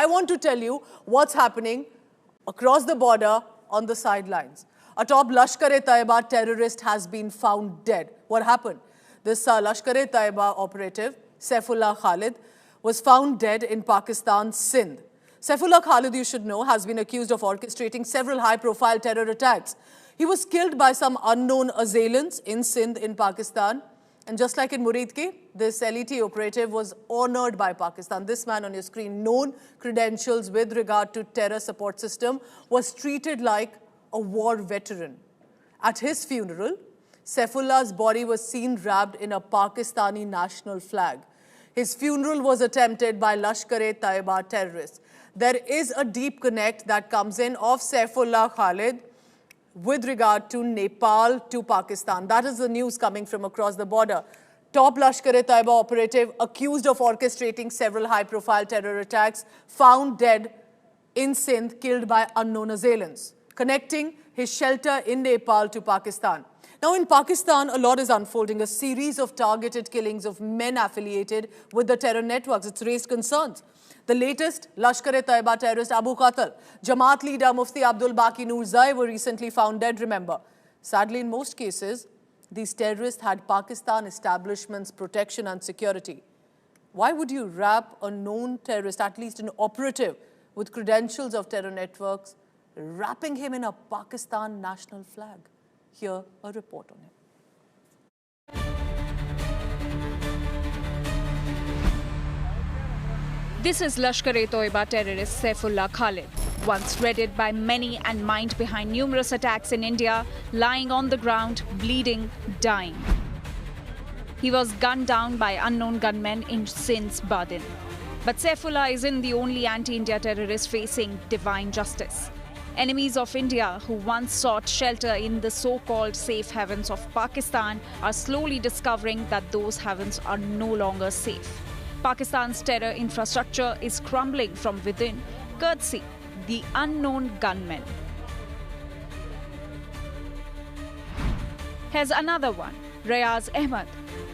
want to tell you what's happening across the border on the sidelines. A top Lashkar-e-Taiba terrorist has been found dead. What happened? This Lashkar-e-Taiba operative, Saifullah Khalid, was found dead in Pakistan's Sindh. Saifullah Khalid, you should know, has been accused of orchestrating several high-profile terror attacks. He was killed by some unknown assailants in Sindh in Pakistan. And just like in Muridke, this LET operative was honored by Pakistan. This man on your screen, known credentials with regard to terror support system, was treated like a war veteran. At his funeral, Saifullah's body was seen wrapped in a Pakistani national flag. His funeral was attempted by Lashkar-e-Taiba terrorists. There is a deep connect that comes in of Saifullah Khalid with regard to Nepal to Pakistan. That is the news coming from across the border. Top Lashkar-e-Taiba operative accused of orchestrating several high-profile terror attacks, found dead in Sindh, killed by unknown assailants, connecting his shelter in Nepal to Pakistan. Now, in Pakistan, a lot is unfolding, a series of targeted killings of men affiliated with the terror networks. It's raised concerns. The latest, Lashkar-e-Taiba terrorist Abu Qatal, Jamaat leader Mufti Abdul Baqi Nurzai were recently found dead, remember. Sadly, in most cases, these terrorists had Pakistan establishment's protection and security. Why would you wrap a known terrorist, at least an operative, with credentials of terror networks, wrapping him in a Pakistan national flag? Here, a report on him. This is Lashkar-e-Taiba terrorist Saifullah Khalid, once dreaded by many and mind behind numerous attacks in India, lying on the ground, bleeding, dying. He was gunned down by unknown gunmen in Sindh's Badin. But Saifullah isn't the only anti-India terrorist facing divine justice. Enemies of India who once sought shelter in the so-called safe havens of Pakistan are slowly discovering that those havens are no longer safe. Pakistan's terror infrastructure is crumbling from within, courtesy the unknown gunmen. Here's another one, Rayaz Ahmed.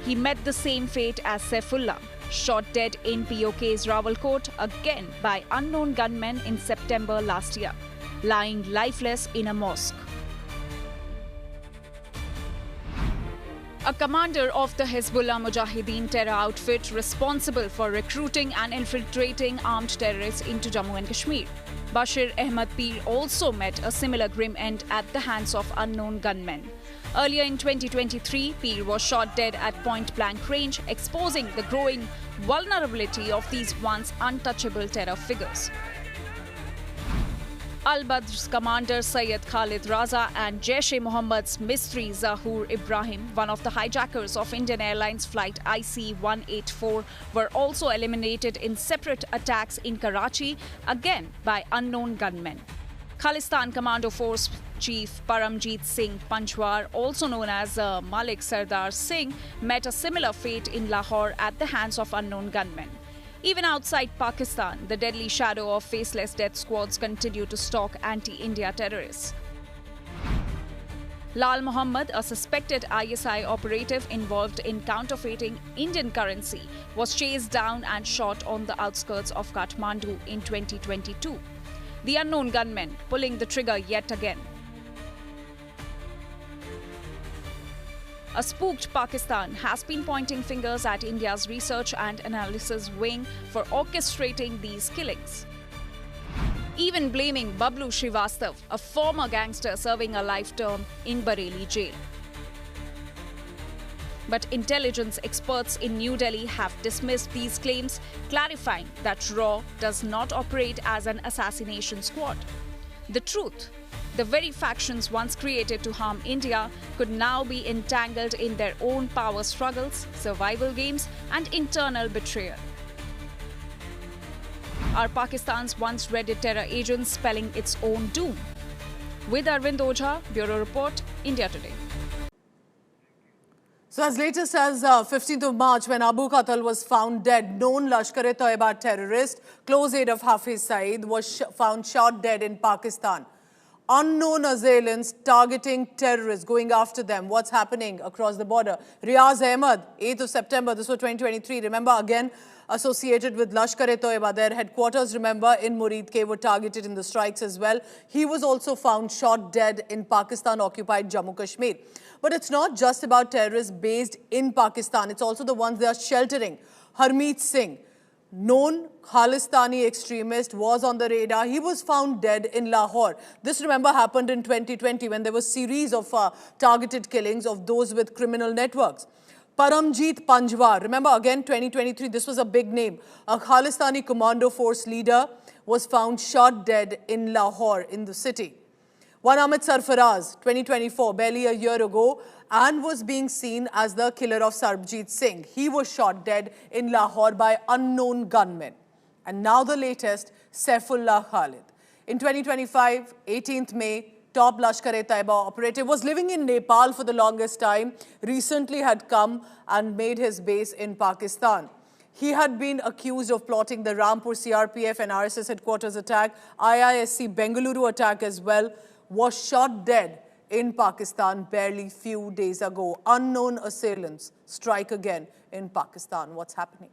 He met the same fate as Saifullah, shot dead in POK's Rawalkot, again by unknown gunmen in September last year, lying lifeless in a mosque. A commander of the Hezbollah Mujahideen terror outfit responsible for recruiting and infiltrating armed terrorists into Jammu and Kashmir. Bashir Ahmed Peer also met a similar grim end at the hands of unknown gunmen. Earlier in 2023, Peer was shot dead at point-blank range, exposing the growing vulnerability of these once untouchable terror figures. Al-Badr's commander Sayyid Khalid Raza and Jaish-e-Mohammad's Mistri Zahoor Ibrahim, one of the hijackers of Indian Airlines flight IC-184, were also eliminated in separate attacks in Karachi, again by unknown gunmen. Khalistan Commando Force Chief Paramjeet Singh Panchwar, also known as Malik Sardar Singh, met a similar fate in Lahore at the hands of unknown gunmen. Even outside Pakistan, the deadly shadow of faceless death squads continue to stalk anti-India terrorists. Lal Muhammad, a suspected ISI operative involved in counterfeiting Indian currency, was chased down and shot on the outskirts of Kathmandu in 2022. The unknown gunmen pulling the trigger yet again. A spooked Pakistan has been pointing fingers at India's research and analysis wing for orchestrating these killings, even blaming Bablu Srivastav, a former gangster serving a life term in Bareilly jail. But intelligence experts in New Delhi have dismissed these claims, clarifying that RAW does not operate as an assassination squad. The truth: the very factions once created to harm India could now be entangled in their own power struggles, survival games, and internal betrayal. Are Pakistan's once dreaded terror agents spelling its own doom? With Arvind Ojha, Bureau Report, India Today. So as latest as 15th of March, when Abu Qatal was found dead, known Lashkar-e-Taiba terrorist, close aide of Hafiz Saeed, was found shot dead in Pakistan. Unknown assailants targeting terrorists, going after them. What's happening across the border? Riaz Ahmed, 8th of September, this was 2023. Remember, again, associated with Lashkar-e-Taiba. Their headquarters, remember, in Muridke were targeted in the strikes as well. He was also found shot dead in Pakistan-occupied Jammu Kashmir. But it's not just about terrorists based in Pakistan. It's also the ones they are sheltering. Harmeet Singh, known Khalistani extremist, was on the radar. He was found dead in Lahore. This, remember, happened in 2020 when there was a series of targeted killings of those with criminal networks. Paramjeet Panjwar, remember, again, 2023, this was a big name. A Khalistani commando force leader was found shot dead in Lahore, in the city. One Amit Sarfaraz, 2024, barely a year ago, and was being seen as the killer of Sarbjeet Singh. He was shot dead in Lahore by unknown gunmen. And now the latest, Saifullah Khalid. In 2025, 18th May, top Lashkar-e-Taiba operative was living in Nepal for the longest time, recently had come and made his base in Pakistan. He had been accused of plotting the Rampur CRPF and RSS headquarters attack, IISC Bengaluru attack as well, was shot dead in Pakistan barely few days ago. Unknown assailants strike again in Pakistan. What's happening?